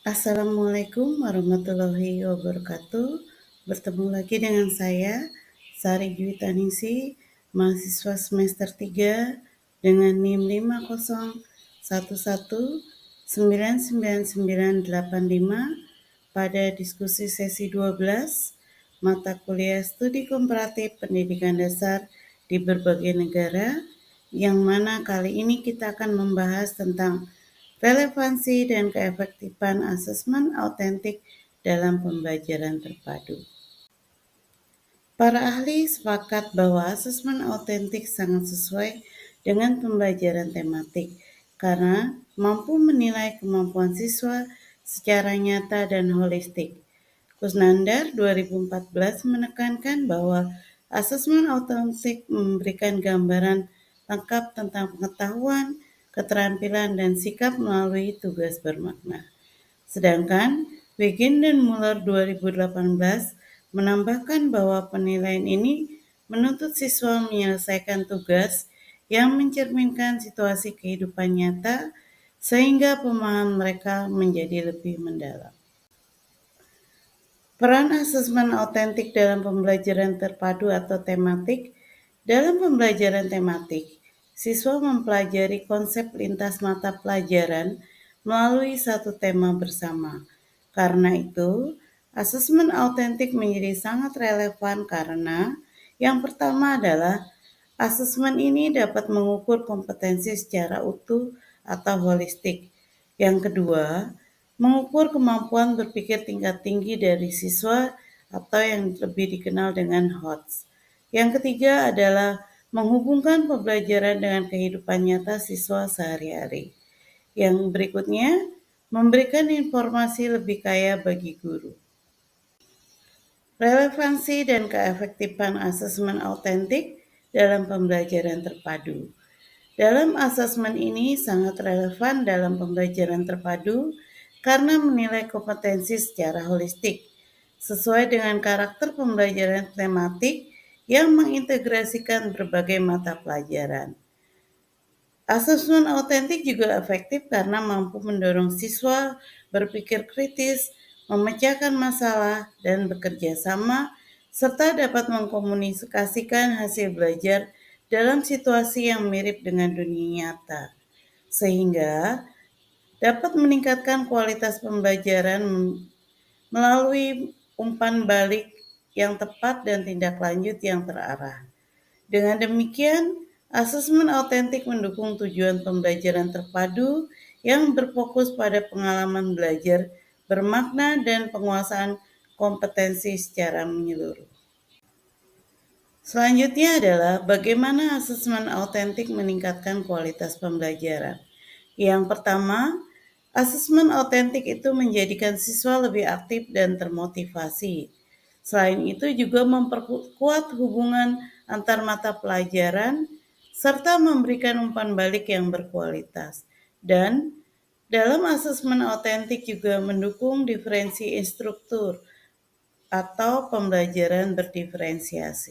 Assalamualaikum warahmatullahi wabarakatuh. Bertemu lagi dengan saya, Sari Dwi Taningsih, mahasiswa semester 3 dengan NIM 501199985 pada diskusi sesi 12 mata kuliah studi komparatif pendidikan dasar di berbagai negara, yang mana kali ini kita akan membahas tentang relevansi dan keefektifan asesmen autentik dalam pembelajaran terpadu. Para ahli sepakat bahwa asesmen autentik sangat sesuai dengan pembelajaran tematik karena mampu menilai kemampuan siswa secara nyata dan holistik. Kusnandar 2014 menekankan bahwa asesmen autentik memberikan gambaran lengkap tentang pengetahuan, keterampilan, dan sikap melalui tugas bermakna. Sedangkan Wiggin dan Muller 2018 menambahkan bahwa penilaian ini menuntut siswa menyelesaikan tugas yang mencerminkan situasi kehidupan nyata sehingga pemahaman mereka menjadi lebih mendalam. Peran asesmen autentik dalam pembelajaran terpadu atau tematik. Dalam pembelajaran tematik, siswa mempelajari konsep lintas mata pelajaran melalui satu tema bersama. Karena itu, asesmen autentik menjadi sangat relevan karena yang pertama adalah asesmen ini dapat mengukur kompetensi secara utuh atau holistik. Yang kedua, mengukur kemampuan berpikir tingkat tinggi dari siswa atau yang lebih dikenal dengan HOTS. Yang ketiga adalah menghubungkan pembelajaran dengan kehidupan nyata siswa sehari-hari. Yang berikutnya, memberikan informasi lebih kaya bagi guru. Relevansi dan keefektifan asesmen autentik dalam pembelajaran terpadu. Dalam asesmen ini sangat relevan dalam pembelajaran terpadu karena menilai kompetensi secara holistik, sesuai dengan karakter pembelajaran tematik yang mengintegrasikan berbagai mata pelajaran. Asesmen autentik juga efektif karena mampu mendorong siswa berpikir kritis, memecahkan masalah, dan bekerja sama, serta dapat mengkomunikasikan hasil belajar dalam situasi yang mirip dengan dunia nyata, sehingga dapat meningkatkan kualitas pembelajaran melalui umpan balik yang tepat dan tindak lanjut yang terarah. Dengan demikian, asesmen autentik mendukung tujuan pembelajaran terpadu yang berfokus pada pengalaman belajar bermakna dan penguasaan kompetensi secara menyeluruh. Selanjutnya adalah bagaimana asesmen autentik meningkatkan kualitas pembelajaran. Yang pertama, asesmen autentik itu menjadikan siswa lebih aktif dan termotivasi. Selain itu juga memperkuat hubungan antar mata pelajaran serta memberikan umpan balik yang berkualitas. Dan dalam asesmen autentik juga mendukung diferensi instruktur atau pembelajaran berdiferensiasi.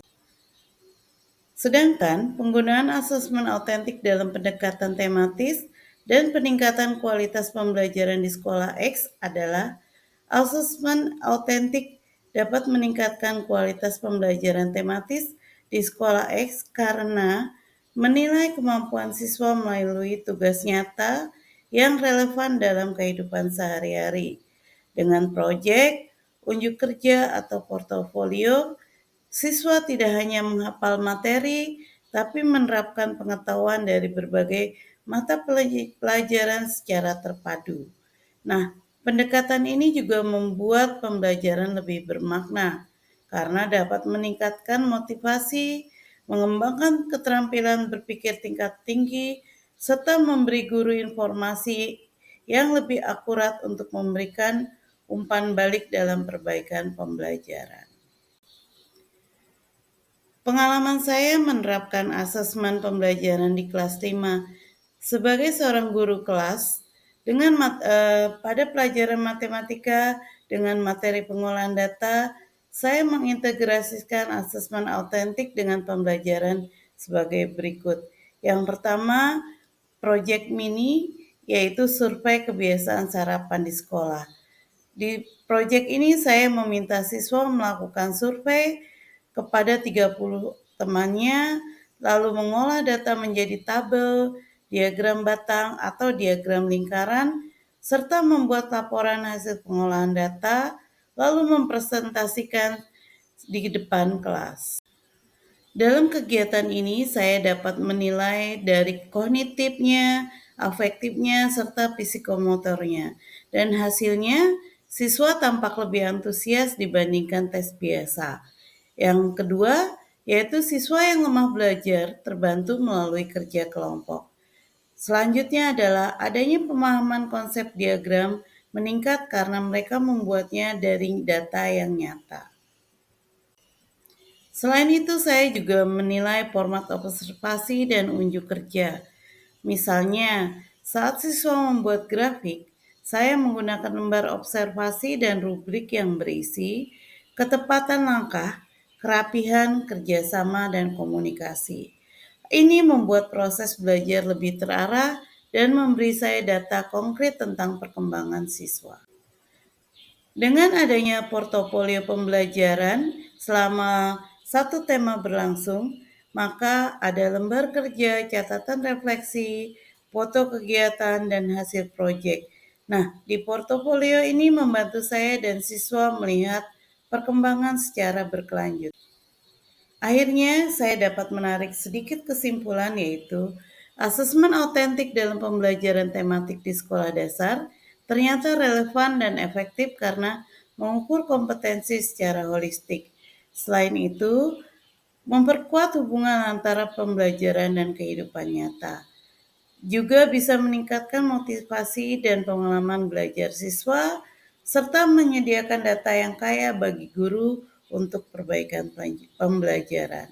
Sedangkan penggunaan asesmen autentik dalam pendekatan tematis dan peningkatan kualitas pembelajaran di sekolah X adalah asesmen autentik dapat meningkatkan kualitas pembelajaran tematis di sekolah X karena menilai kemampuan siswa melalui tugas nyata yang relevan dalam kehidupan sehari-hari. Dengan proyek, unjuk kerja, atau portofolio, siswa tidak hanya menghafal materi, tapi menerapkan pengetahuan dari berbagai mata pelajaran secara terpadu. Nah, pendekatan ini juga membuat pembelajaran lebih bermakna karena dapat meningkatkan motivasi, mengembangkan keterampilan berpikir tingkat tinggi, serta memberi guru informasi yang lebih akurat untuk memberikan umpan balik dalam perbaikan pembelajaran. Pengalaman saya menerapkan asesmen pembelajaran di kelas 5 sebagai seorang guru kelas dengan pada pelajaran matematika dengan materi pengolahan data, saya mengintegrasikan asesmen autentik dengan pembelajaran sebagai berikut. Yang pertama, proyek mini, yaitu survei kebiasaan sarapan di sekolah. Di proyek ini saya meminta siswa melakukan survei kepada 30 temannya, lalu mengolah data menjadi tabel, diagram batang atau diagram lingkaran, serta membuat laporan hasil pengolahan data, lalu mempresentasikan di depan kelas. Dalam kegiatan ini saya dapat menilai dari kognitifnya, afektifnya, serta psikomotornya. Dan hasilnya, siswa tampak lebih antusias dibandingkan tes biasa. Yang kedua, yaitu siswa yang lemah belajar terbantu melalui kerja kelompok. Selanjutnya adalah adanya pemahaman konsep diagram meningkat karena mereka membuatnya dari data yang nyata. Selain itu, saya juga menilai format observasi dan unjuk kerja. Misalnya, saat siswa membuat grafik, saya menggunakan lembar observasi dan rubrik yang berisi ketepatan langkah, kerapihan, kerjasama, dan komunikasi. Ini membuat proses belajar lebih terarah dan memberi saya data konkret tentang perkembangan siswa. Dengan adanya portofolio pembelajaran selama satu tema berlangsung, maka ada lembar kerja, catatan refleksi, foto kegiatan, dan hasil proyek. Nah, di portofolio ini membantu saya dan siswa melihat perkembangan secara berkelanjut. Akhirnya, saya dapat menarik sedikit kesimpulan, yaitu asesmen autentik dalam pembelajaran tematik di sekolah dasar ternyata relevan dan efektif karena mengukur kompetensi secara holistik. Selain itu, memperkuat hubungan antara pembelajaran dan kehidupan nyata. Juga bisa meningkatkan motivasi dan pengalaman belajar siswa, serta menyediakan data yang kaya bagi guru untuk perbaikan pembelajaran.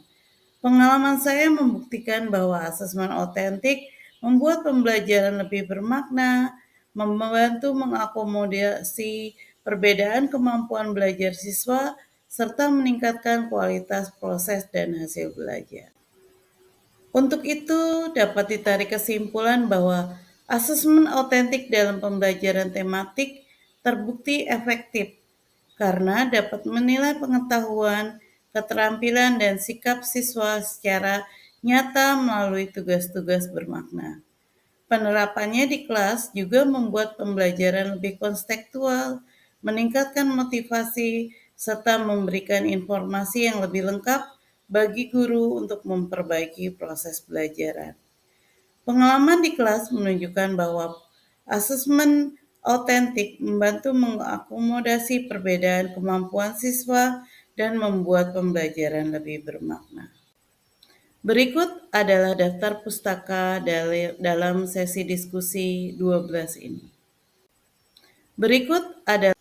Pengalaman saya membuktikan bahwa asesmen otentik membuat pembelajaran lebih bermakna, membantu mengakomodasi perbedaan kemampuan belajar siswa, serta meningkatkan kualitas proses dan hasil belajar. Untuk itu, dapat ditarik kesimpulan bahwa asesmen otentik dalam pembelajaran tematik terbukti efektif karena dapat menilai pengetahuan, keterampilan, dan sikap siswa secara nyata melalui tugas-tugas bermakna. Penerapannya di kelas juga membuat pembelajaran lebih konstekstual, meningkatkan motivasi, serta memberikan informasi yang lebih lengkap bagi guru untuk memperbaiki proses belajaran. Pengalaman di kelas menunjukkan bahwa asesmen autentik membantu mengakomodasi perbedaan kemampuan siswa dan membuat pembelajaran lebih bermakna. Berikut adalah daftar pustaka dalam sesi diskusi 12 ini. Berikut adalah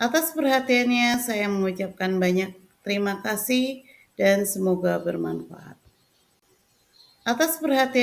atas perhatiannya saya mengucapkan banyak terima kasih dan semoga bermanfaat. Atas perhatian